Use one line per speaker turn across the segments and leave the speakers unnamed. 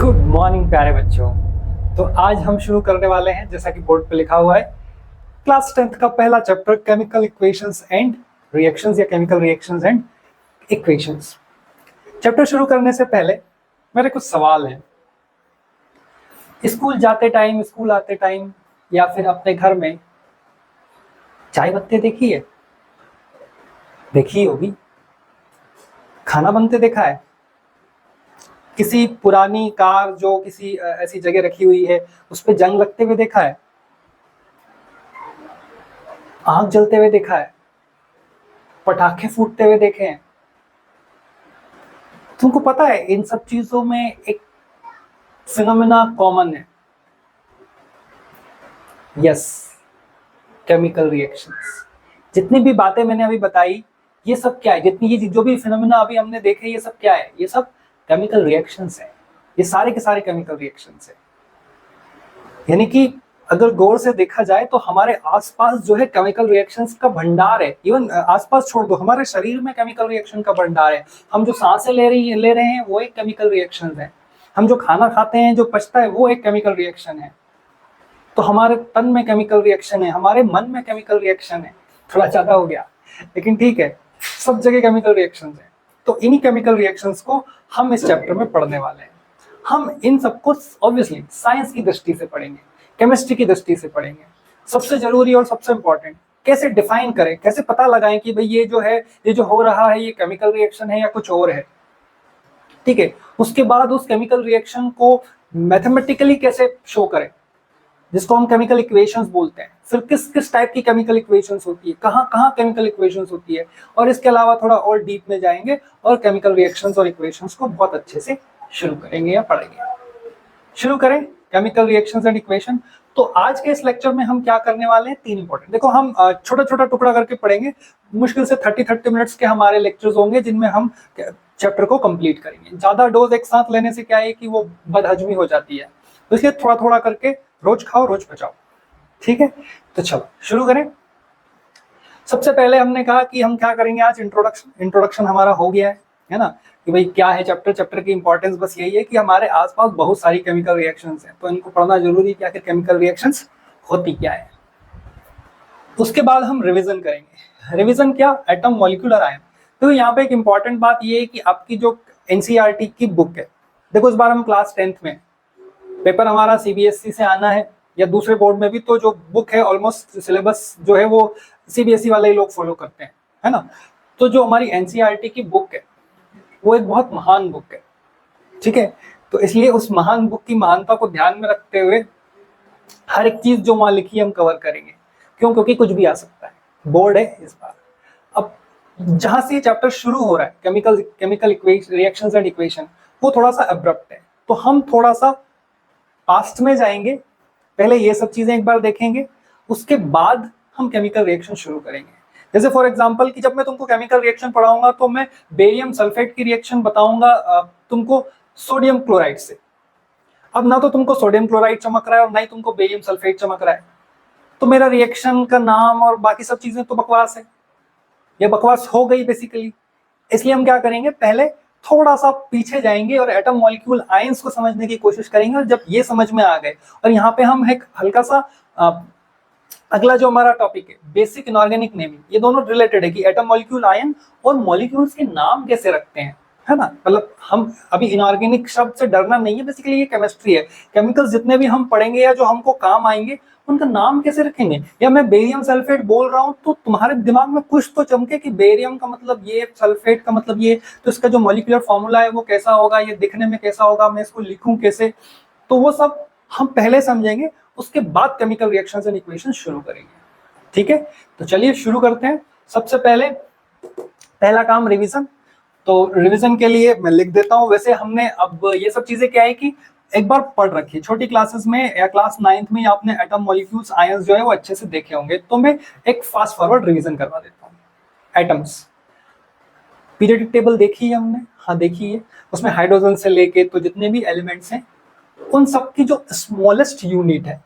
Good morning प्यारे बच्चों। तो आज हम शुरू करने वाले हैं, जैसा कि बोर्ड पे लिखा हुआ है, क्लास 10th का पहला chapter chemical equations and reactions या chemical reactions and equations. Chapter शुरू करने से पहले मेरे कुछ सवाल हैं। स्कूल जाते टाइम, स्कूल आते टाइम या फिर अपने घर में चाय बनते देखी है? देखी होगी। खाना बनते देखा है? किसी पुरानी कार जो किसी ऐसी जगह रखी हुई है उस पर जंग लगते हुए देखा है? आग जलते हुए देखा है? पटाखे फूटते हुए देखे हैं? तुमको पता है इन सब चीजों में एक फिनोमेना कॉमन है। Yes, chemical reactions. जितनी भी बातें मैंने अभी बताई, ये सब क्या है? जितनी ये जो भी फिनोमेना अभी हमने देखे, ये सब क्या है? ये सब केमिकल रिएक्शंस है। ये सारे के सारे केमिकल रिएक्शंस है। यानी कि अगर गौर से देखा जाए तो हमारे आसपास जो है केमिकल रिएक्शंस का भंडार है। इवन आसपास छोड़ दो, हमारे शरीर में केमिकल रिएक्शन का भंडार है। हम जो सांसें ले रहे हैं वो एक केमिकल रिएक्शन है। हम जो खाना खाते हैं, जो पचता है, वो एक केमिकल रिएक्शन है। तो हमारे तन में केमिकल रिएक्शन है, हमारे मन में केमिकल रिएक्शन है। थोड़ा ज्यादा हो गया, लेकिन ठीक है, सब जगह केमिकल रिएक्शंस है। तो इन्हीं केमिकल रिएक्शंस को हम इस चैप्टर में पढ़ने वाले हैं। हम इन सबको ऑब्वियसली साइंस की दृष्टि से पढ़ेंगे, केमिस्ट्री की दृष्टि से पढ़ेंगे। सबसे जरूरी और सबसे इंपॉर्टेंट, कैसे डिफाइन करें, कैसे पता लगाएं कि भाई ये जो है, ये जो हो रहा है, ये केमिकल रिएक्शन है या कुछ और है। ठीक है, उसके बाद उस केमिकल रिएक्शन को मैथमेटिकली कैसे शो करें, जिसको हम केमिकल इक्वेशंस बोलते हैं। फिर किस किस टाइप की केमिकल इक्वेशंस होती है, कहाँ कहाँ केमिकल इक्वेशंस होती है, और इसके अलावा थोड़ा और डीप में जाएंगे और केमिकल रिएक्शंस और इक्वेशंस को बहुत अच्छे से शुरू करेंगे या पढ़ेंगे। शुरू करें केमिकल रिएक्शंस एंड इक्वेशन। तो आज के इस लेक्चर में हम क्या करने वाले हैं, तीन इंपॉर्टेंट। देखो, हम छोटा छोटा टुकड़ा करके पढ़ेंगे। मुश्किल से 30 मिनट्स के हमारे लेक्चर्स होंगे जिनमें हम चैप्टर को कंप्लीट करेंगे। ज्यादा डोज एक साथ लेने से क्या है कि वो बदहजमी हो जाती है, तो इसलिए थोड़ा थोड़ा करके रोज खाओ रोज बचाओ। ठीक है, तो चलो शुरू करें। सबसे पहले हमने कहा कि हम क्या करेंगे आज, इंट्रोडक्शन हमारा हो गया है ना, कि भाई क्या है चैप्टर की इंपॉर्टेंस बस यही है कि हमारे आसपास बहुत सारी केमिकल रिएक्शंस हैं, तो इनको पढ़ना जरूरी है कि आखिर केमिकल रिएक्शंस होती क्या है। उसके बाद हम रिवीजन करेंगे। रिवीजन क्या, एटम मॉलिक्यूलर आयन। तो यहाँ पे एक इंपॉर्टेंट बात ये है कि आपकी जो एनसीईआरटी की बुक है, देखो इस बार हम क्लास 10th में, पेपर हमारा सीबीएसई से आना है या दूसरे बोर्ड में भी, तो जो बुक है ऑलमोस्ट सिलेबस जो है वो सीबीएसई वाले ही लोग फॉलो करते हैं, है ना। तो जो हमारी एनसीईआरटी की बुक है वो एक बहुत महान बुक है। ठीक है, तो इसलिए उस महान बुक की महानता को ध्यान में रखते हुए हर एक चीज जो वहां लिखी है हम कवर करेंगे। क्यों? क्योंकि कुछ भी आ सकता है, बोर्ड है इस बार। अब जहां से ये चैप्टर शुरू हो रहा है, केमिकल रिएक्शंस एंड इक्वेशन, वो थोड़ा सा अब्रप्ट है, तो हम थोड़ा सा पास्ट में जाएंगे। पहले ये सब चीजें एक बार देखेंगे, उसके बाद हम केमिकल रिएक्शन शुरू करेंगे। जैसे फॉर एग्जांपल कि जब मैं तुमको केमिकल रिएक्शन पढ़ाऊंगा तो मैं बेरियम सल्फेट की रिएक्शन बताऊंगा तुमको सोडियम क्लोराइड से। अब ना तो तुमको सोडियम क्लोराइड चमक रहा है और ना ही तुमको बेरियम सल्फेट चमक रहा है, तो मेरा रिएक्शन का नाम और बाकी सब चीजें तो बकवास है, ये बकवास हो गई बेसिकली। इसलिए हम क्या करेंगे, पहले थोड़ा सा पीछे जाएंगे और एटम मॉलिक्यूल आयंस को समझने की कोशिश करेंगे। और जब ये समझ में आ गए, और यहाँ पे हम एक हल्का सा अगला जो हमारा टॉपिक है बेसिक इनऑर्गेनिक नेमिंग, ये दोनों रिलेटेड है कि एटम मॉलिक्यूल आयन और मॉलिक्यूल्स के नाम कैसे रखते हैं, है ना। मतलब हम अभी इनऑर्गेनिक शब्द से डरना नहीं है, बेसिकली ये केमिस्ट्री है। केमिकल्स जितने भी हम पढ़ेंगे या जो हमको काम आएंगे उनका नाम कैसे रखेंगे। या मैं बेरियम सल्फेट बोल रहा हूँ तो तुम्हारे दिमाग में कुछ तो चमके कि बेरियम का मतलब ये, सल्फेट का मतलब ये, तो इसका जो मॉलिक्यूलर फॉर्मूला है वो कैसा होगा, ये दिखने में कैसा होगा, मैं इसको लिखूं कैसे। तो वो सब हम पहले समझेंगे, उसके बाद केमिकल रिएक्शंस एंड इक्वेशंस शुरू करेंगे। ठीक है, तो चलिए शुरू करते हैं। सबसे पहले पहला काम रिवीजन। तो रिवीजन के लिए मैं लिख देता हूं। वैसे हमने अब ये सब चीजें क्या है कि एक बार पढ़ रखी है छोटी क्लासेस में, या क्लास 9th में आपने एटम मॉलिक्यूल्स आयंस जो है वो अच्छे से देखे होंगे, तो मैं एक फास्ट फॉरवर्ड रिवीजन करवा देता हूँ। एटम्स, पीरियोडिक टेबल देखी है हमने, हाँ देखी है। उसमें हाइड्रोजन से लेके तो जितने भी एलिमेंट्स हैं उन सब की जो स्मॉलेस्ट यूनिट है,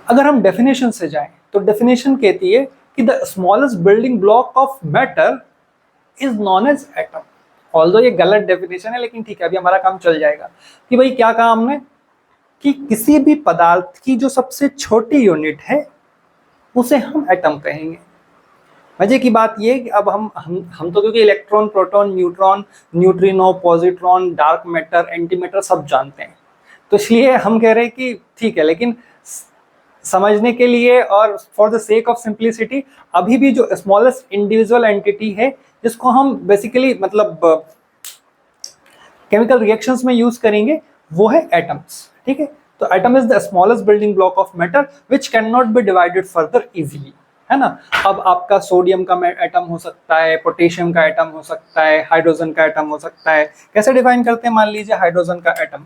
अगर हम डेफिनेशन से जाएं तो डेफिनेशन कहती है कि the smallest building block of matter is known as atom. Although ये गलत डेफिनेशन है, लेकिन ठीक है, अभी हमारा काम चल जाएगा। कि भाई क्या कहा हमने कि किसी भी पदार्थ की जो सबसे छोटी यूनिट है उसे हम एटम कहेंगे। मजे की बात ये कि अब हम तो क्योंकि electron, proton, neutron, neutrino, positron, dark matter, anti matter सब जानते हैं, तो इसलिए हम कह रहे हैं कि ठीक है, लेकिन समझने के लिए और for the sake of simplicity अभी भी जो स्मॉलेस्ट इंडिविजुअल एंटिटी है जिसको हम बेसिकली मतलब केमिकल रिएक्शंस में यूज करेंगे वो है एटम्स। ठीक है, तो atom is the smallest building block of matter which can not be divided further easily, है ना। अब आपका सोडियम का एटम हो सकता है, पोटेशियम का एटम हो सकता है, हाइड्रोजन का एटम हो सकता है। कैसे डिफाइन करते हैं? मान लीजिए हाइड्रोजन का एटम,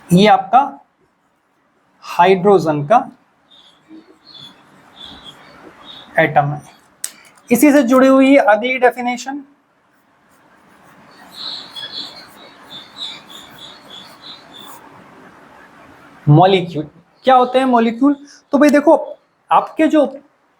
ये आपका हाइड्रोजन का एटम है। इसी से जुड़ी हुई अगली डेफिनेशन, मॉलिक्यूल। क्या होते हैं मॉलिक्यूल? तो भाई देखो, आपके जो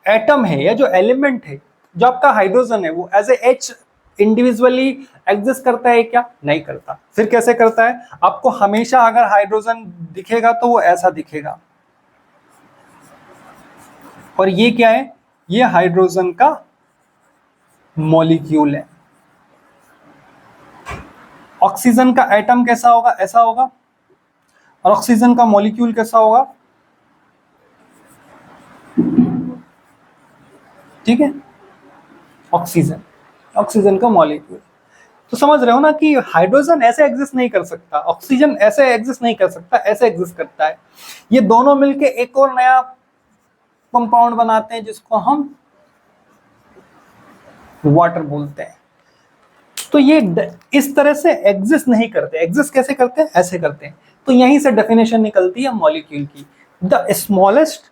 एटम है या जो एलिमेंट है, जो आपका हाइड्रोजन है, वो as a H individually exist करता है क्या? नहीं करता। फिर कैसे करता है? आपको हमेशा अगर हाइड्रोजन दिखेगा तो वो ऐसा दिखेगा, और ये क्या है? ये हाइड्रोजन का मॉलिक्यूल है। ऑक्सीजन का एटम कैसा होगा? ऐसा होगा। और ऑक्सीजन का मॉलिक्यूल कैसा होगा? ठीक है, ऑक्सीजन, ऑक्सीजन का मॉलिक्यूल। तो समझ रहे हो ना कि हाइड्रोजन ऐसे एग्जिस्ट नहीं कर सकता, ऑक्सीजन ऐसे एग्जिस्ट नहीं कर सकता, ऐसे एग्जिस्ट करता है। ये दोनों मिलके एक और नया कंपाउंड बनाते हैं जिसको हम वाटर बोलते हैं। तो ये इस तरह से एग्जिस्ट नहीं करते। एग्जिस्ट कैसे करते हैं? ऐसे करते हैं। तो यहीं से डेफिनेशन निकलती है मॉलिक्यूल की, the smallest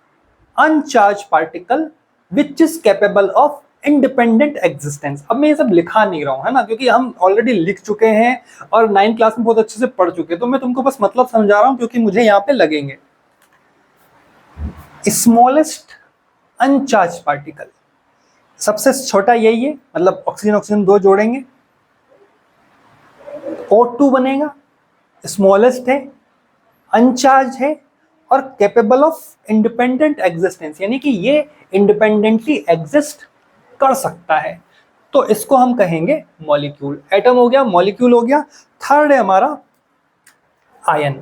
अनचार्ज particle which is capable of independent existence. अब मैं ये सब लिखा नहीं रहा हूं, है ना, क्योंकि हम ऑलरेडी लिख चुके हैं और 9th क्लास में बहुत अच्छे से पढ़ चुके हैं, तो मैं तुमको बस मतलब समझा रहा हूं क्योंकि मुझे यहाँ पे लगेंगे। स्मॉलेस्ट अनचार्ज पार्टिकल, सबसे छोटा यही है, मतलब ऑक्सीजन ऑक्सीजन दो जोड़ेंगे O2 बनेगा, स्मॉलेस्ट है, अनचार्ज है और कैपेबल ऑफ इंडिपेंडेंट एग्जिस्टेंस, यानी कि ये इंडिपेंडेंटली एग्जिस्ट कर सकता है। तो इसको हम कहेंगे मॉलिक्यूल। एटम हो गया, मॉलिक्यूल हो गया। थर्ड है हमारा आयन।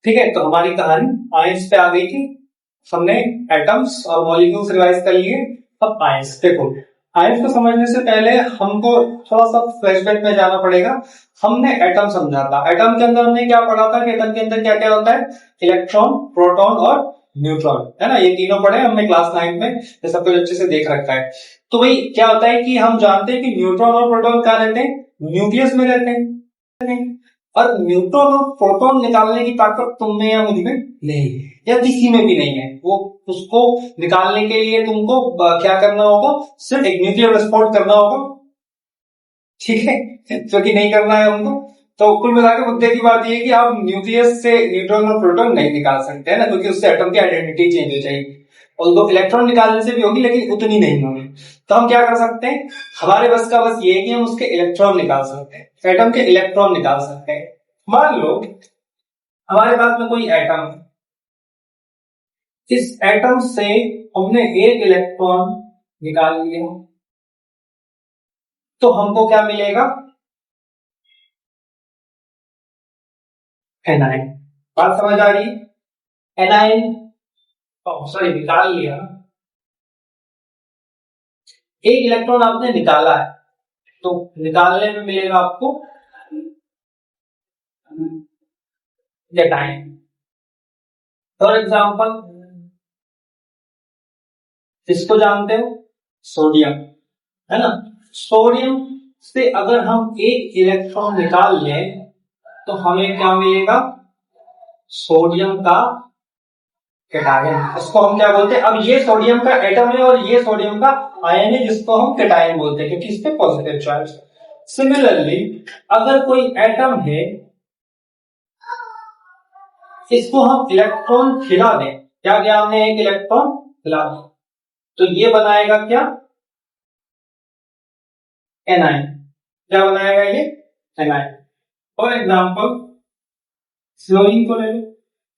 ठीक है, तो हमारी कहानी आयंस पे आ गई थी। हमने एटम्स और मॉलिक्यूल्स रिवाइज कर लिए। अब आयंस देखो, आयंस को समझने से पहले हमको थोड़ा सा फ्लैशबैक में जाना पड़ेगा। हमने एटम समझा था, एटम के अंदर हमने क्या पढ़ा था कि एटम के अंदर क्या क्या होता है? इलेक्ट्रॉन, प्रोटॉन और न्यूट्रॉन, है ना, ये तीनों पढ़े हमने क्लास 9 में, ये सब कुछ अच्छे से देख रखा है। तो भाई क्या होता है कि हम जानते हैं कि न्यूट्रॉन और प्रोटॉन कहाँ रहते हैं? न्यूक्लियस में रहते हैं। और न्यूट्रॉन और प्रोटॉन निकालने की ताकत तुम में या मुझ में नहीं है, या किसी में भी नहीं है। वो उसको निकालने के लिए तुमको क्या करना होगा? सिर्फ एक न्यूक्लियर विस्फोट करना होगा, ठीक है, जो कि नहीं करना है हमको। तो कुल मिलाकर मुद्दे की बात यह है कि आप न्यूक्लियस से न्यूट्रॉन और प्रोटॉन नहीं निकाल सकते, है ना, क्योंकि उससे एटम की आइडेंटिटी चेंज हो जाएगी। और इलेक्ट्रॉन निकालने से भी होगी, लेकिन उतनी नहीं होगी। तो हम क्या कर सकते हैं? हमारे बस का बस ये है कि हम उसके इलेक्ट्रॉन निकाल सकते हैं, एटम के इलेक्ट्रॉन निकाल सकते हैं। मान लो हमारे पास में कोई एटम है, इस एटम से हमने एक इलेक्ट्रॉन निकाल लिया, तो हमको क्या मिलेगा? एनाइन। बात समझ आ रही है? एनाइन, सॉरी, निकाल लिया, एक इलेक्ट्रॉन आपने निकाला है, तो निकालने में मिलेगा आपको कैटायन। फॉर एग्जांपल, इसको जानते हो, सोडियम, है ना। सोडियम से अगर हम एक इलेक्ट्रॉन निकाल लें तो हमें क्या मिलेगा? सोडियम का कैटायन। इसको हम क्या बोलते हैं? अब ये सोडियम का एटम है और ये सोडियम का आयन है, जिसको हम कैटायन बोलते हैं, क्योंकि इस पे पॉजिटिव चार्ज। सिमिलरली अगर कोई एटम है, इसको हम इलेक्ट्रॉन खिला दें, क्या किया हमने? एक इलेक्ट्रॉन खिला दें, तो ये बनाएगा क्या, एनाइन। क्या बनाएगा ये, एनाइन। फॉर एग्जाम्पल फ्लोरीन को ले लो,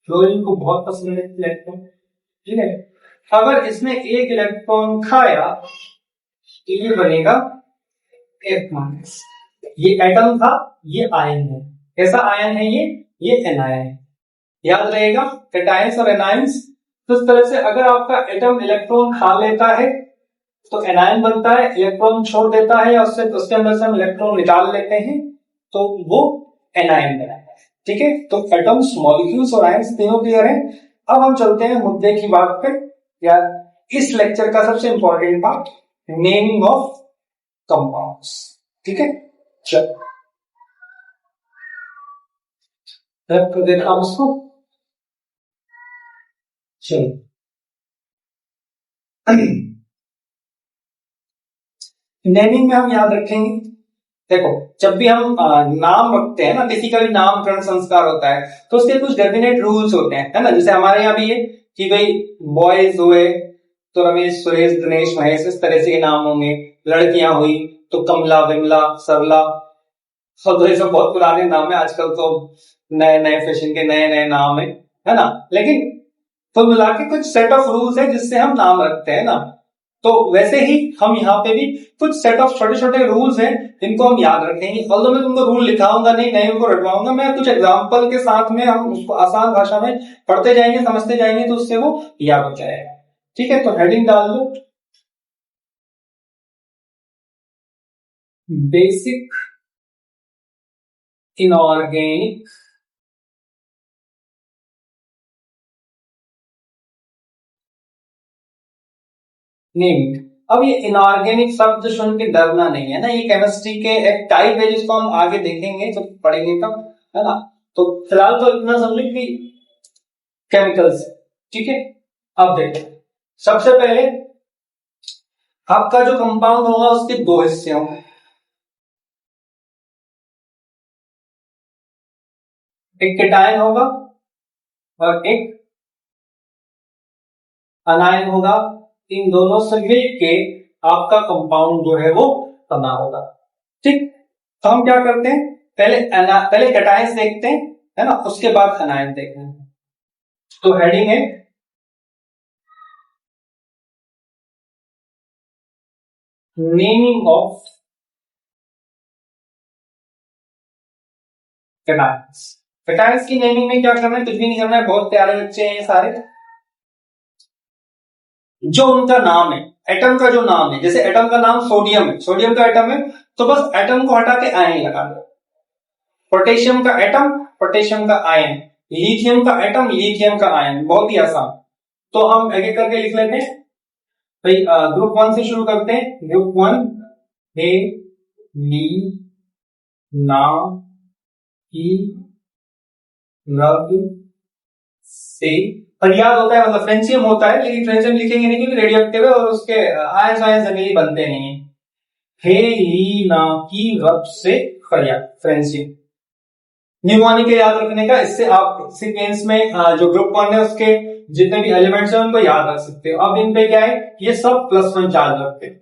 फ्लोरीन को बहुत पसंद है इलेक्ट्रॉन, ठीक है। अगर इसने एक इलेक्ट्रॉन खाया तो ये बनेगा F-, ये एटम था, ये आयन है। कैसा आयन है ये एनायन है। याद रहेगा कैटायंस और एनायंस। तो इस तरह से अगर आपका एटम इलेक्ट्रॉन खा लेता है तो एनायन बनता है, इलेक्ट्रॉन छोड़ देता है या उसके अंदर से हम इलेक्ट्रॉन निकाल लेते हैं तो वो एनायन बना है, ठीक है। तो एटम्स, मॉलिक्यूल्स और आयंस तीनों क्लियर है। अब हम चलते हैं मुद्दे की बात पे, या इस लेक्चर का सबसे important part, naming of compounds, ठीक है। चलो कर देता हूं उसको। चलो नेमिंग में हम याद रखेंगे, देखो जब भी हम नाम रखते हैं ना, किसी का भी नामकरण संस्कार होता है तो उसके कुछ डेफिनेट रूल्स होते हैं, है ना। जैसे हमारे यहाँ भी है कि भाई बॉयज हुए तो रमेश, सुरेश, दिनेश, महेश, इस तरह से नाम होंगे। लड़कियां हुई तो कमला, विमला, सरला। तो ये सब बहुत पुराने नाम है, आजकल तो नए नए फैशन के नए नए नाम है ना। लेकिन तो मिला के कुछ सेट ऑफ रूल्स है जिससे हम नाम रखते हैं ना। तो वैसे ही हम यहाँ पे भी कुछ सेट ऑफ छोटे छोटे रूल्स हैं जिनको हम याद रखेंगे। ऑल्दो मैं तुमको रूल लिखाऊंगा नहीं उनको रटवाऊंगा, मैं कुछ एग्जांपल के साथ में हम उसको आसान भाषा में पढ़ते जाएंगे, समझते जाएंगे, तो उससे वो याद हो जाएगा, ठीक है। तो हेडिंग डाल दो, बेसिक इनऑर्गेनिक नेमिंग। अब ये इनऑर्गेनिक शब्द सुन के डरना नहीं है ना, ये केमिस्ट्री के एक टाइप है जिसको हम आगे देखेंगे जब पढ़ेंगे तब, है ना। तो फिलहाल तो इतना समझ कि केमिकल्स, ठीक है। अब देखो सबसे पहले आपका जो कंपाउंड होगा उसके दो हिस्से होंगे, एक केटायन होगा और एक अनायन होगा। इन दोनों से मिलके आपका कंपाउंड जो है वो बना होगा, ठीक। तो हम क्या करते हैं, पहले कैटायंस देखते हैं, है ना, उसके बाद अनायन देखते हैं। तो हेडिंग है नेमिंग ऑफ कैटायंस। कैटायंस की नेमिंग में क्या करना है, कुछ भी नहीं करना है, बहुत प्यारे बच्चे हैं ये सारे। जो उनका नाम है, एटम का जो नाम है, जैसे एटम का नाम सोडियम है, सोडियम का एटम है, तो बस एटम को हटा के आयन लगा दो। पोटेशियम का एटम, पोटेशियम का आयन। लिथियम का एटम, लिथियम का आयन। बहुत ही आसान। तो हम एक एक करके लिख लेते हैं भाई। ग्रुप 1 से शुरू करते हैं। ग्रुप 1, हे, ली, ना, की, रग, से। पर याद होता है, मतलब फ्रेंचियम होता है, लेकिन फ्रेंचियम लिखेंगे नहीं क्योंकि रेडियो एक्टिव है और उसके आयंस आयंस जमीनी बनते नहीं है। हे, ली, ना, की, रग, से, खरिया, फ्रेंचियम। न्यूमोनिक के याद रखने का, इससे आप सीक्वेंस में जो ग्रुप 1 है उसके जितने भी एलिमेंट्स हैं उनको याद रख सकते हो। अब इन पे क्या है, ये सब +1 चार्ज रखते हैं।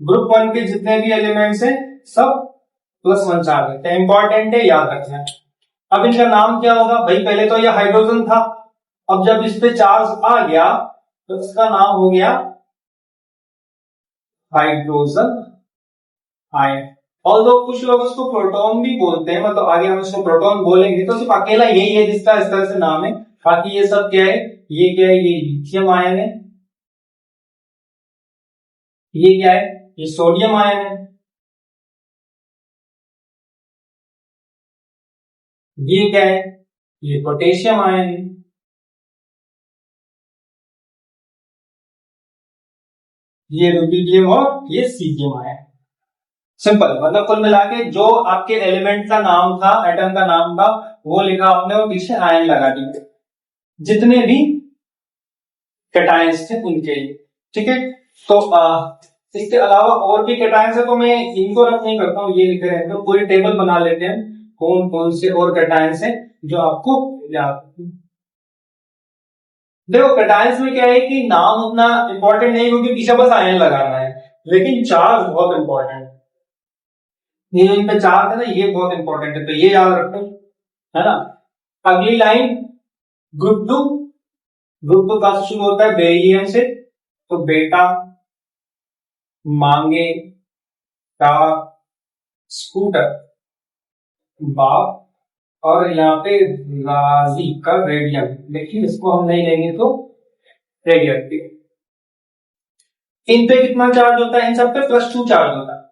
ग्रुप 1 के जितने भी एलिमेंट्स हैं सब +1 चार्ज रखते हैं, इंपॉर्टेंट है, याद रखना है। अब इनका नाम क्या होगा भाई, पहले तो ये हाइड्रोजन था, अब जब इस पे चार्ज आ गया तो इसका नाम हो गया हाइड्रोजन आयन। और तो कुछ लोग उसको प्रोटॉन भी बोलते हैं, मतलब आगे हम इसको प्रोटॉन बोलेंगे। तो सिर्फ अकेला यही है जिसका इस तरह से नाम है, बाकी ये सब क्या है, ये क्या है, ये लिथियम आयन है, ये क्या है, ये सोडियम आयन है, ये क्या है, ये पोटेशियम आयन है, ये रुबिडियम और ये सीजियम आयन। सिंपल, मतलब कुल मिला के जो आपके एलिमेंट का नाम था, एटम का नाम था, वो लिखा आपने और पीछे आयन लगा दिए जितने भी कैटायंस थे उनके लिए, ठीक है। तो इसके अलावा और भी कैटायंस है तो मैं इनको रख नहीं करता हूं, ये लिख रहे हैं तो पूरी टेबल बना लेते हैं कौन कौन से और कैटायंस है जो आपको याद।
देखो कैटायंस में क्या है कि नाम उतना इंपॉर्टेंट नहीं क्योंकि पीछे बस आयन लगाना है, लेकिन चार्ज बहुत इंपॉर्टेंट है। ये इन पे चार्ज है ना, ये बहुत इंपॉर्टेंट है, तो ये याद रखो, है ना। अगली line, group two. Group two कब शुरू होता है? बेरिलियम से। तो बेटा मांगे का स्कूटर बाप, और यहाँ पे राजी का रेडियम, लेकिन इसको हम नहीं लेंगे तो रेडियम पे। इन पे कितना चार्ज होता है? इन सब पे +2 चार्ज होता है।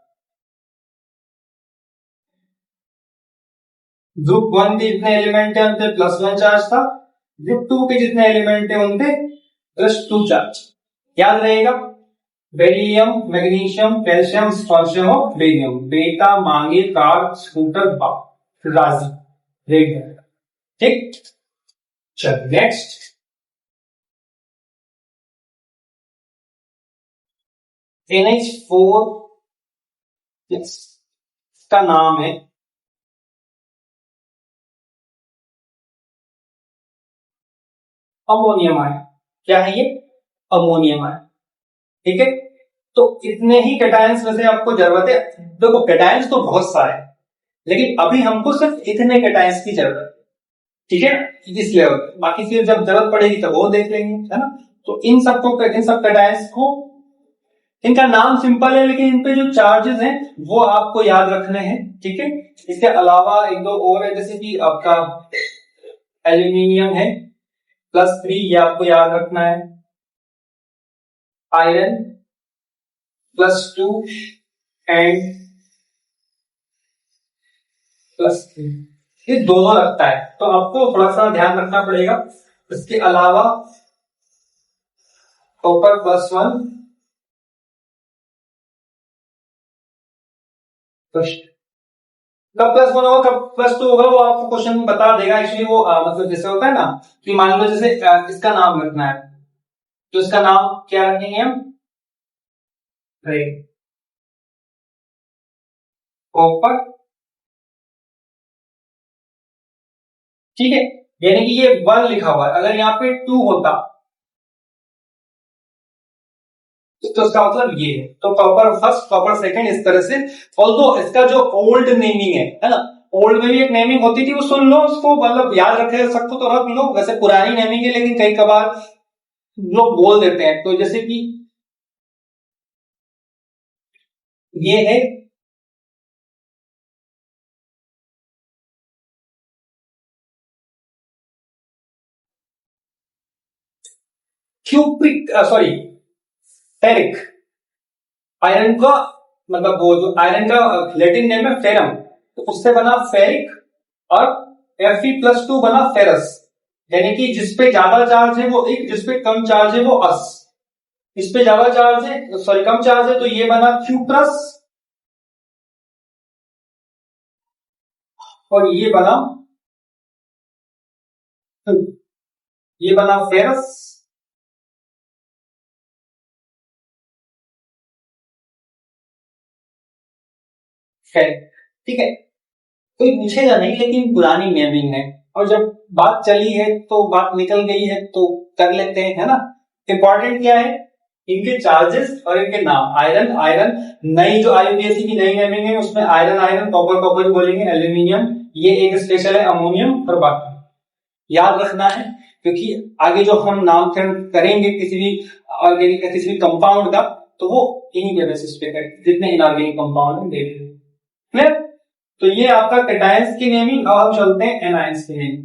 ग्रुप वन के जितने एलिमेंट है उन पे +1 चार्ज था, ग्रुप टू के जितने एलिमेंट है उन पे +2 चार्ज। याद रहेगा, बेरिलियम, मैग्नीशियम, कैल्शियम, स्ट्रोंशियम और बेरियम। बेटा मांगे कार स्कूटर बाप राजी रेडियम। ठीक, चल नेक्स्ट। NH4, इसका नाम है अमोनियम आयन। क्या है ये? Ammonium ion. ठीक है, तो इतने ही कैटायंस में से आपको जरूरत है। देखो कैटायंस तो बहुत सारे हैं, लेकिन अभी हमको सिर्फ इतने कैटायंस की जरूरत है। ठीक है, इस लेवल पे, बाकी फिर जब जरूरत पड़ेगी तब वो देख लेंगे, है ना। तो इन सब कैटायंस को, इनका नाम सिंपल है लेकिन इन पे जो चार्जेस हैं वो आपको याद रखने हैं। ठीक है, इसके अलावा एक दो और है, जैसे कि आपका एल्यूमिनियम है +3, ये आपको याद रखना है। आयरन +2 एंड +3, ये दोनों लगता है, तो आपको थोड़ा सा ध्यान रखना पड़ेगा। इसके अलावा कॉपर +1, कब +1 होगा कब +2 होगा वो आपको क्वेश्चन में बता देगा। एक्चुअली वो मतलब जैसे होता है ना कि मान लो जैसे इसका नाम रखना है, तो इसका नाम क्या रखेंगे हम? कॉपर। ठीक है, यानी कि ये 1 लिखा हुआ है, अगर यहाँ पे 2 होता तो इसका मतलब ये है। तो कॉपर फर्स्ट, कॉपर सेकंड, इस तरह से। ऑल्दो इसका जो ओल्ड नेमिंग है ना, ओल्ड में भी एक नेमिंग होती थी, वो सुन लो उसको, मतलब याद रखे सबको तो रख लो। वैसे पुरानी नेमिंग है लेकिन कई कबार लोग बोल देते हैं, तो जैसे कि ये है क्यूप्रिक, सॉरी फेरिक। आयरन का मतलब वो जो आयरन का लैटिन नेम है फेरम, तो उससे बना फेरिक, और Fe+2 बना फेरस। यानी कि जिसपे ज्यादा चार्ज है वो एक, जिसपे कम चार्ज है वो अस। इस पे ज्यादा चार्ज है, सॉरी कम चार्ज है, तो ये बना क्यूप्रस, और ये बना फेरस। ठीक है, कोई पूछेगा नहीं लेकिन पुरानी नेमिंग है, और जब बात चली है तो बात निकल गई है तो कर लेते हैं, है ना। इंपॉर्टेंट क्या है? इनके चार्जेस और इनके नाम। आयरन, आयरन नई जो IUPAC की नई नेमिंग है उसमें आयरन आयरन, कॉपर कॉपर बोलेंगे। एल्यूमिनियम ये एक स्पेशल है, अमोनियम, और बाकी याद रखना है, क्योंकि आगे जो हम नामकरण करेंगे किसी भी ऑर्गेनिक का, किसी भी कंपाउंड का, तो वो इन्हीं के बेसिस पे करेंगे, जितने इनऑर्गेनिक कंपाउंड है देख लेंगे। क्लियर? तो ये आपका कैटायंस की नेमिंग। अब हम चलते हैं एनायंस की नेमिंग।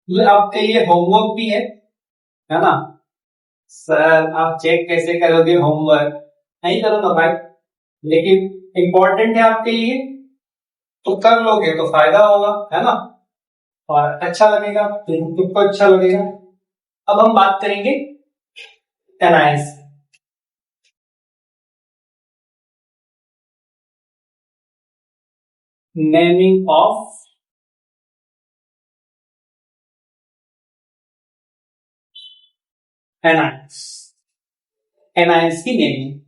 ये आपके लिए होमवर्क भी है ना। सर आप चेक कैसे करोगे होमवर्क? नहीं करूंगा भाई, लेकिन इंपॉर्टेंट है आपके लिए, तो कर लोगे तो फायदा होगा, है ना, और अच्छा लगेगा, तुमको अच्छा लगेगा। अब हम बात करेंगे anions. Naming of anions. Anions की नेमिंग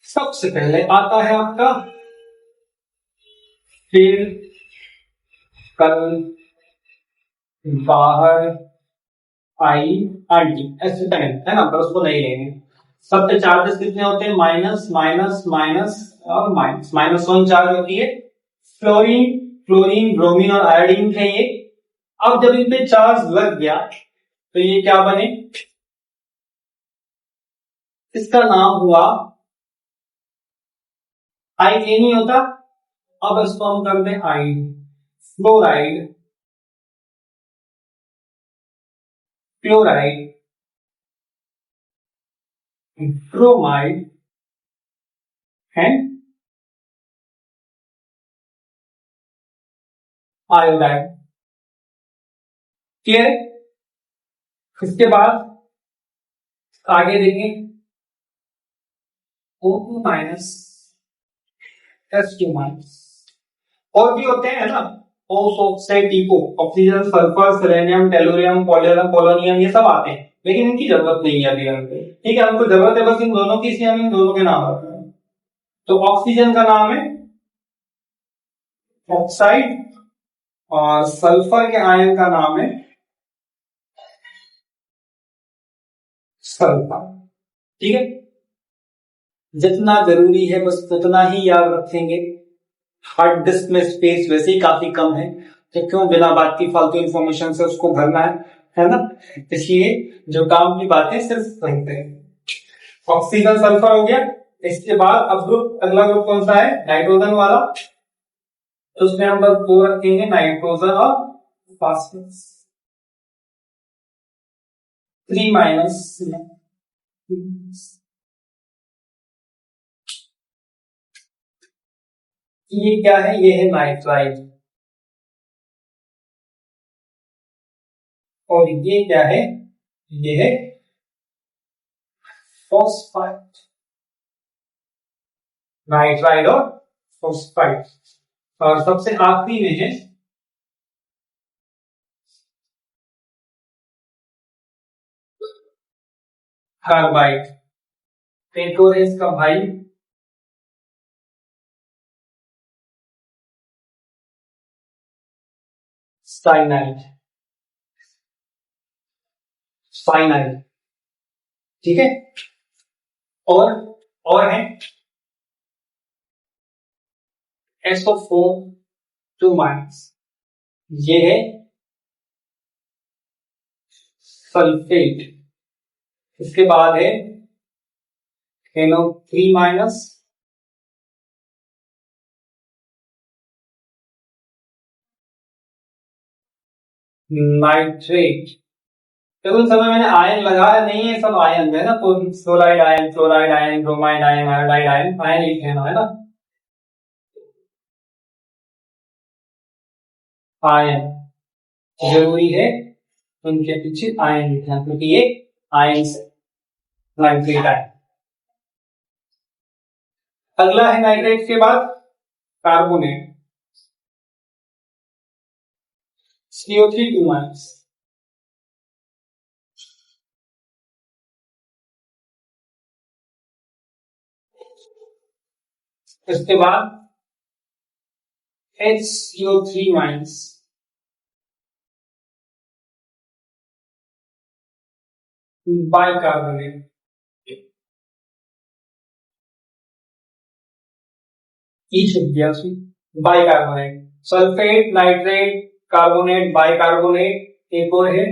सबसे पहले आता है आपका फिर कल बाहर आई आंटी, ऐसे है ना, पर उसको नहीं लेंगे। सब पे चार्जेस कितने होते हैं? माइनस माइनस माइनस और माइनस। -1 चार्ज होती है। फ्लोरीन फ्लोरीन ब्रोमीन और आयोडीन थे ये। अब जब इन पे चार्ज लग गया तो ये क्या बने? इसका नाम हुआ आई ए नहीं होता, अब इसको हम करते हैं आइड। फ्लोराइड, क्लोराइड, ब्रोमाइड है, आयोडाइड। क्लियर है? इसके बाद आगे देखें, O2 माइनस S2 माइनस। और भी होते हैं ना, टीपो, oxygen, sulphur, selenium, tellurium, polonium, ये सब आते हैं, लेकिन इनकी जरूरत नहीं है अभी हमको। ठीक है, हमको जरूरत है बस इन दोनों की, इसलिए हम इन दोनों के नाम रखते हैं। तो ऑक्सीजन का नाम है ऑक्साइड और सल्फर के आयन का नाम है सल्फर। ठीक है, जितना जरूरी है बस उतना ही याद रखेंगे। हार्ड डिस्क में स्पेस वैसे ही काफी कम है, तो क्यों बिना बात की फालतू इंफॉर्मेशन से उसको भरना है ना? इसलिए जो काम की बातें सिर्फ वहीं पे। ऑक्सीजन सल्फर हो गया। इसके बाद अब ग्रुप, अगला ग्रुप कौन सा है? नाइट्रोजन वाला। तो उसमें हम बस दो रखेंगे, नाइट्रोजन और फास्फोरस। 3 माइनस। ये क्या है? ये है नाइट्राइड। और ये क्या है? ये है फॉस्फाइड। नाइट्राइड और फॉस्फाइड। और सबसे आखिरी में है कार्बाइड। एक और है इसका भाई साइनाइड। साइनाइड, ठीक है। और है SO4 2 माइनस। ये है सल्फेट। इसके बाद है NO3 माइनस। नाइट्रेट। तो उन समय मैंने आयन लगाया नहीं है, सब आयन है ना, तो सोलाइड ion, chloride ion, bromide ion, iodide ion, ion लिखे है ना। आयन जरूरी है, उनके पीछे आयन लिखना, क्योंकि ये आयन से नाइट्रेट आयन। अगला है नाइट्रेट के बाद कार्बोनेट। CO3 2 minus. इसके बाद HCO3 minus. Bicarbonate. Bicarbonate, sulphate, nitrate, carbonate, bicarbonate. एक और है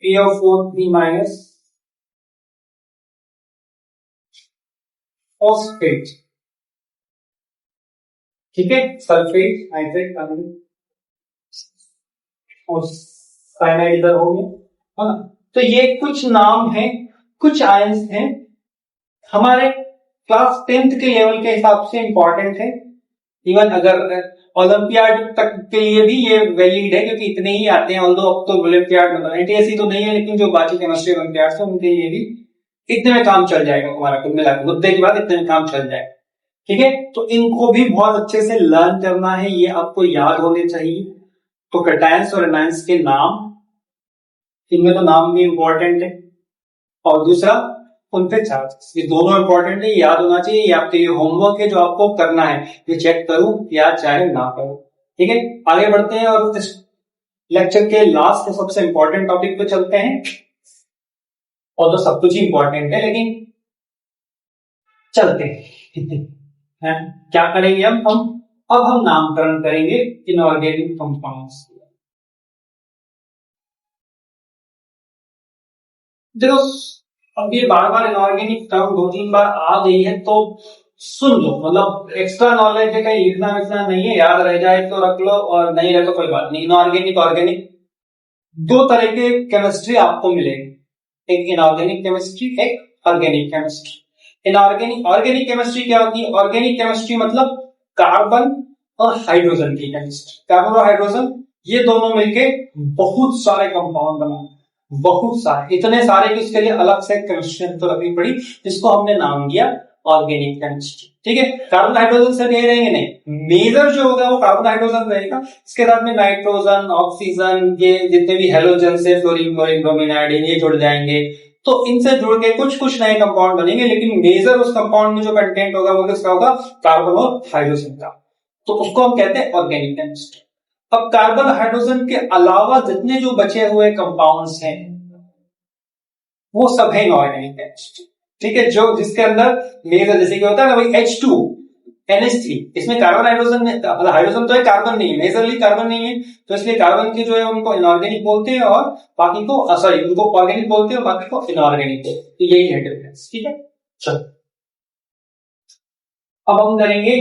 PO4 3 माइनस, फॉस्फेट। ठीक है, सल्फेट, नाइट्रेट, कार्बोनेट और साइनाइड इधर हो गया, है ना। तो ये कुछ नाम हैं, कुछ आयंस हैं, हमारे क्लास 10th के लेवल के हिसाब से इंपॉर्टेंट है। इवन अगर ओलंपियाड तक के लिए भी ये वैलिड है, क्योंकि इतने ही आते हैं। ऑल्दो अब तो ओलंपियाड NTSC तो नहीं है, लेकिन जो बाकी केमिस्ट्री ओलंपियाड है उनके लिए भी इतने में काम चल जाएगा हमारा, कुल मिलाकर मुद्दे के बाद इतने में काम चल जाएगा। ठीक है, तो इनको भी बहुत अच्छे से लर्न करना है, ये आपको याद होने चाहिए। तो कैटायंस और एनायंस के नाम, इनमें तो नाम भी इंपॉर्टेंट है, और दूसरा उन पे चार्जेस, ये दोनों इंपॉर्टेंट है, याद होना चाहिए। ये आपके लिए होमवर्क है जो आपको करना है, ये चेक करूं या चाहे ना करूं। ठीक है, आगे बढ़ते हैं और इस लेक्चर के लास्ट सबसे इंपॉर्टेंट टॉपिक पे चलते हैं। और तो सब कुछ ही इंपॉर्टेंट है, लेकिन चलते हैं। क्या करेंगे अब हम नामकरण करेंगे इनऑर्गेनिक कंपाउंड्स। देखो, अब ये बार बार इनऑर्गेनिक टर्म 2-3 बार आ गई है तो सुन लो, मतलब एक्स्ट्रा नॉलेज है, कहीं लिखना विखना नहीं है, याद रह जाए तो रख लो और नहीं रहे तो कोई बात नहीं। इनऑर्गेनिक ऑर्गेनिक दो तरह के केमिस्ट्री आपको मिलेगी, एक इनऑर्गेनिक केमिस्ट्री, एक organic chemistry. Inorganic organic chemistry क्या होती है? ऑर्गेनिक केमिस्ट्री मतलब कार्बन और हाइड्रोजन की केमिस्ट्री। कार्बन और हाइड्रोजन ये दोनों मिलके बहुत सारे कंपाउंड बनाते, बहुत सारे, इतने सारे कि उसके लिए अलग से केमिस्ट्री तो रखनी पड़ी, जिसको हमने नाम दिया ऑर्गेनिक केमिस्ट्री। ठीक है, कार्बन हाइड्रोजन से नहीं रहेंगे, नहीं, मेजर जो होगा वो कार्बन हाइड्रोजन रहेगा। इसके साथ में नाइट्रोजन, ऑक्सीजन, ये जितने भी हेलोजन से फ्लोरीन क्लोरीन ब्रोमीन आयोडीन ये जुड़ जाएंगे, तो इनसे जुड़ के कुछ कुछ नए कंपाउंड बनेंगे, लेकिन मेजर उस कंपाउंड में जो कंटेंट होगा वो किसका होगा? कार्बन और हाइड्रोजन का। तो उसको हम कहते हैं ऑर्गेनिक केमिस्ट्री। अब कार्बन हाइड्रोजन के अलावा जितने जो बचे हुए कंपाउंड्स हैं वो सब है इनऑर्गेनिक केमिस्ट्री। ठीक है, जो जिसके अंदर मेजर जैसे कि होता है ना भाई H2 NH3, इसमें कार्बन हाइड्रोजन में हाइड्रोजन तो है, कार्बन नहीं है, मेजरली कार्बन नहीं है, तो इसलिए कार्बन की जो है उनको इनऑर्गेनिक बोलते हैं और बाकी को सॉरी उनको ऑर्गेनिक बोलते हैं और बाकी को इनऑर्गेनिक बोलते हैं। तो यही है डिफरेंस। ठीक है, चलो अब हम करेंगे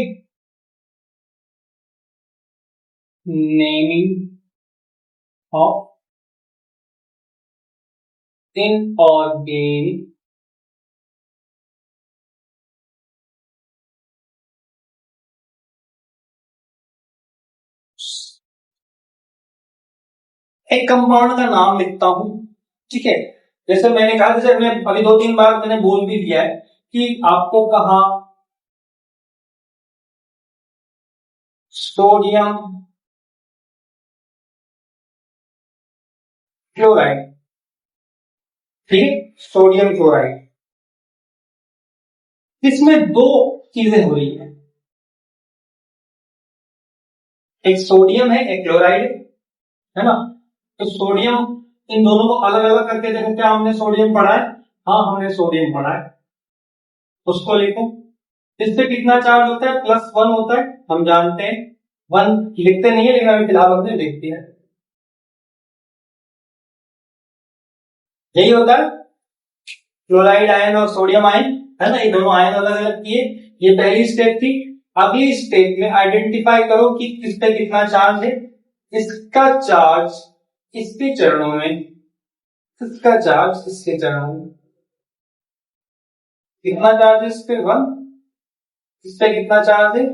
नेमिंग ऑफ इनऑर्गेनिक एक कंपाउंड का नाम लिखता हूं। ठीक है, जैसे मैंने कहा, जैसे मैं अभी 2-3 बार मैंने बोल भी दिया है कि आपको कहा सोडियम क्लोराइड। ठीक है, सोडियम क्लोराइड, इसमें दो चीजें हो रही है, एक सोडियम है एक क्लोराइड है ना। तो सोडियम, इन दोनों को अलग अलग करके देखो, क्या हमने सोडियम पढ़ा है? हाँ, हमने सोडियम पढ़ा है, उसको लिखो। इससे कितना चार्ज होता है? +1 होता है, हम जानते हैं। 1 लिखते नहीं है, लेकिन अभी फिलहाल हमने लिख दिया है, यही होता है क्लोराइड आयन और सोडियम आयन, है ना। ये दोनों आयन अलग अलग किए, ये पहली स्टेप थी। अगली स्टेप में आइडेंटिफाई करो कि किस पे कितना चार्ज है। इसका चार्ज इसके चरणों में, इसका चार्ज इसके चरणों में, कितना चार्ज है इस पे? 1। इस पे कितना चार्ज है?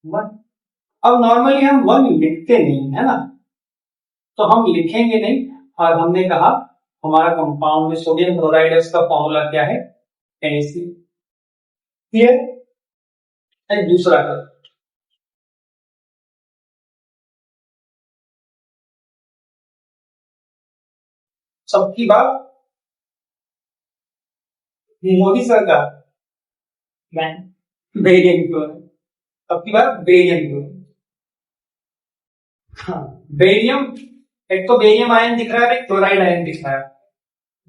1। अब नॉर्मली हम 1 लिखते नहीं है ना, तो हम लिखेंगे नहीं, और हमने कहा हमारा कंपाउंड में सोडियम क्लोराइड है, उसका फॉर्मूला क्या है? NaCl। क्लियर? एक दूसरा कर, सबकी बात मोदी सरकार, मैं बेरियम क्लोराइड, सबकी बात बेरियम क्लोराइड। हाँ, बेरियम, एक तो बेरियम आयन दिख रहा है, एक क्लोराइड आयन दिख रहा है।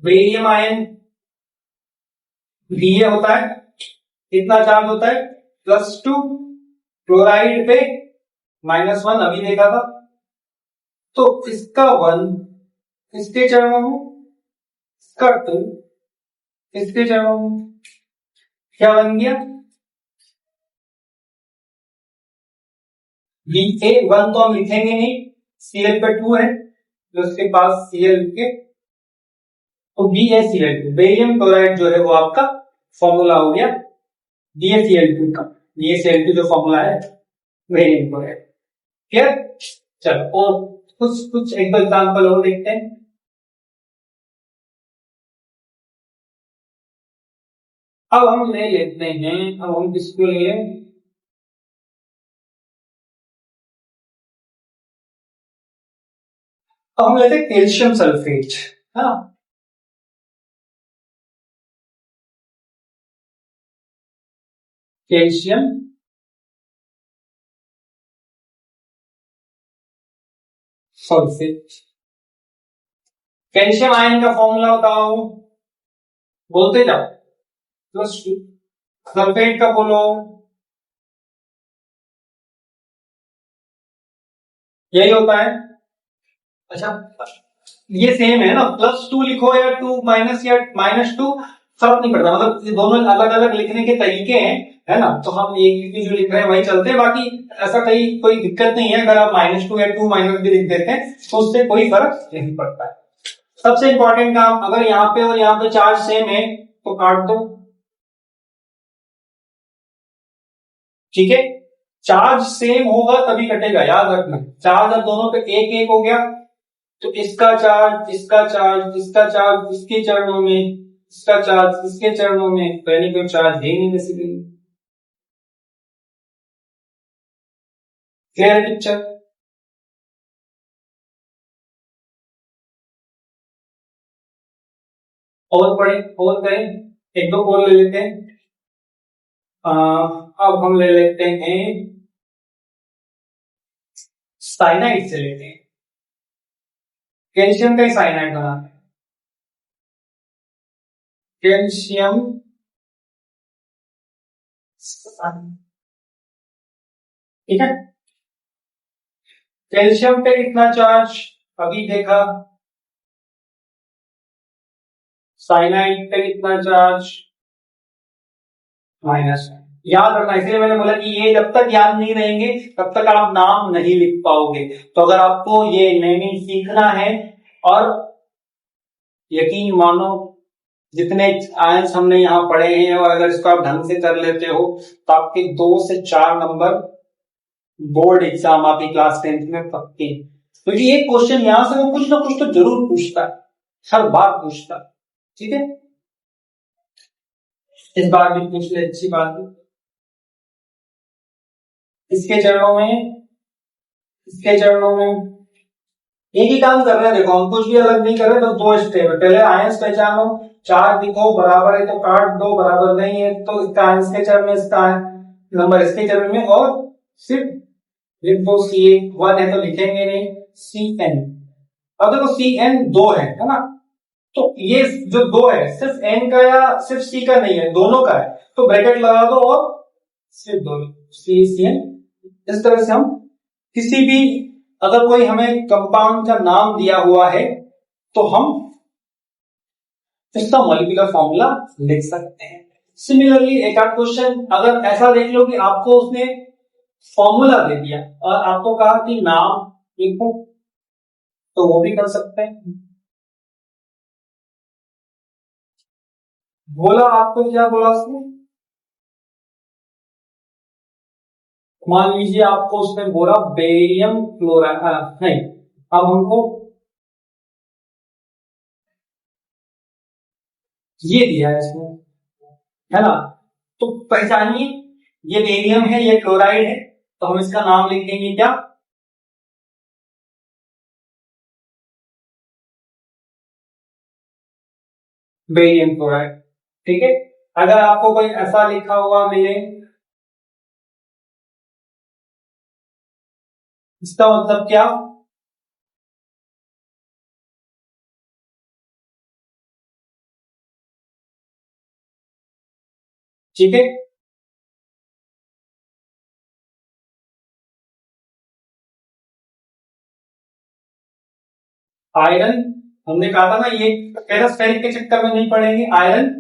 बेरियम आयन Ba होता है, कितना चार्ज होता है? +2। क्लोराइड पे -1 अभी देखा था, तो इसका 1 इसके चरणों में, इसका 2 इसके चरणों में, क्या बन गया? Ba1 तो हम लिखेंगे नहीं, Cl पे 2 है, तो उसके पास Cl के, तो BaCl2, बेरियम क्लोराइड जो है वो आपका फॉर्मूला हो गया BaCl2 का। BaCl2 जो फॉर्मूला है बेरियम क्लोराइड। क्लियर? चलो और कुछ कुछ एक दो एग्जांपल और देखते हैं। अब हम ले लेते हैं, अब हम किसको ले लें? अब हम लेते हैं कैल्शियम सल्फेट, हाँ। Calcium sulphate. कैल्शियम आयन का फॉर्मूला बताओ, बोलते जाओ। +2। सल्फेट का बोलो, यही होता है। अच्छा, ये सेम है ना, +2 लिखो या 2 माइनस या -2, फर्क नहीं पड़ता, मतलब ये दोनों अलग अलग लिखने के तरीके हैं, है ना। तो हम एक जो लिख रहे हैं वही चलते हैं, बाकी ऐसा कहीं कोई दिक्कत नहीं है। अगर आप -2 या 2 माइनस भी लिख देते हैं तो उससे कोई फर्क नहीं पड़ता है। सबसे इंपॉर्टेंट काम, अगर यहाँ पे और यहाँ पे चार्ज सेम है तो काट दो, ठीक है। चार्ज सेम होगा तभी कटेगा, याद रखना। चार्ज अब दोनों पे एक एक हो गया तो इसका चार्ज, इसका चार्ज, इसका चार्ज इसके चरणों में, इसका चार्ज इसके चरणों में, तो यानी कोई चार्ज है नहीं बेसिकली। Clear picture? और पढ़े और करें, एक दो और ले लेते हैं। अब हम ले लेते हैं साइनाइड से लेते हैं। कैल्शियम का ही साइनाइड बनाते हैं। कैल्शियम ठीक है। कैल्शियम पे कितना चार्ज अभी देखा, साइनाइड पे कितना चार्ज, माइनस। याद रखना, इसलिए मैंने बोला कि ये जब तक याद नहीं रहेंगे तब तक आप नाम नहीं लिख पाओगे। तो अगर आपको ये नेमिंग सीखना है, और यकीन मानो जितने आयंस हमने यहाँ पढ़े हैं, और अगर इसको आप ढंग से कर लेते हो तो आपके 2 से 4 नंबर बोर्ड एग्जाम आपकी क्लास 10th में पक्के। क्योंकि ये क्वेश्चन यहां से वो कुछ ना कुछ तो जरूर पूछता है, हर बार पूछता है, ठीक है। इस बार भी पूछ ले, अच्छी बात है। इसके चरणों में, इसके चरणों में एक ही काम कर रहे हैं। देखो हम कुछ भी अलग नहीं कर रहे, बस 2 स्टेप है। पहले आयंस पहचानो, चार्ज दिखो, बराबर है तो काट दो, बराबर नहीं है तो इसका आयंस के चरण में, इसका नंबर इसके चरण में, और सिर्फ लिख दो C1 है तो लिखेंगे नहीं, CN। अब देखो CN 2 है ना, तो ये जो 2 है सिर्फ N का या सिर्फ C का नहीं है, दोनों का है, तो ब्रैकेट लगा दो और सिर्फ दोनों CN। इस तरह से हम किसी भी, अगर कोई हमें कंपाउंड का नाम दिया हुआ है तो हम इसका मॉलिक्यूलर फॉर्मूला लिख सकते हैं। सिमिलरली एक आध क्वेश्चन अगर ऐसा देख लो कि आपको उसने फॉर्मूला दे दिया और आपको कहा कि नाम लिखो, तो वो भी कर सकते हैं। बोला आपको, क्या बोला उसने, मान लीजिए आपको उसने बोला बेरियम क्लोराइड, नहीं, अब हमको ये दिया है इसमें, है ना, तो पहचानिए ये बेरियम है, ये क्लोराइड है, तो हम इसका नाम लिखेंगे क्या, बेरियम क्लोराइड, ठीक है। अगर आपको कोई ऐसा लिखा हुआ मिले, इसका मतलब क्या, ठीक है। आयरन, हमने कहा था ना ये पेरास्फेरिक के चक्कर में नहीं पड़ेंगे, आयरन।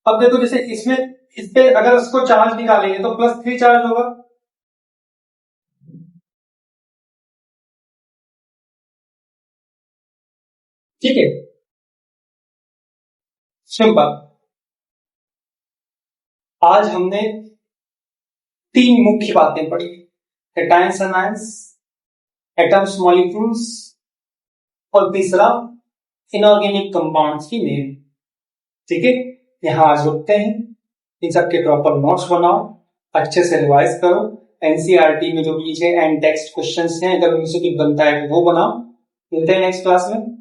अब देखो जैसे इसमें, इस पे अगर उसको चार्ज निकालेंगे तो +3 चार्ज होगा, ठीक है, सिंपल। आज हमने 3 मुख्य बातें पढ़ी, कैटायंस एनायंस, एटम्स मॉलिक्यूल्स, और तीसरा इनऑर्गेनिक कंपाउंड्स की नेम, ठीक है। यहां आज रुकते हैं, इन सबके प्रॉपर नोट्स बनाओ, अच्छे से रिवाइज करो, एनसीईआरटी में जो पीछे एंड टेक्स्ट क्वेश्चंस हैं अगर उनसे कुछ बनता है तो वो बनाओ। मिलते हैं नेक्स्ट क्लास में।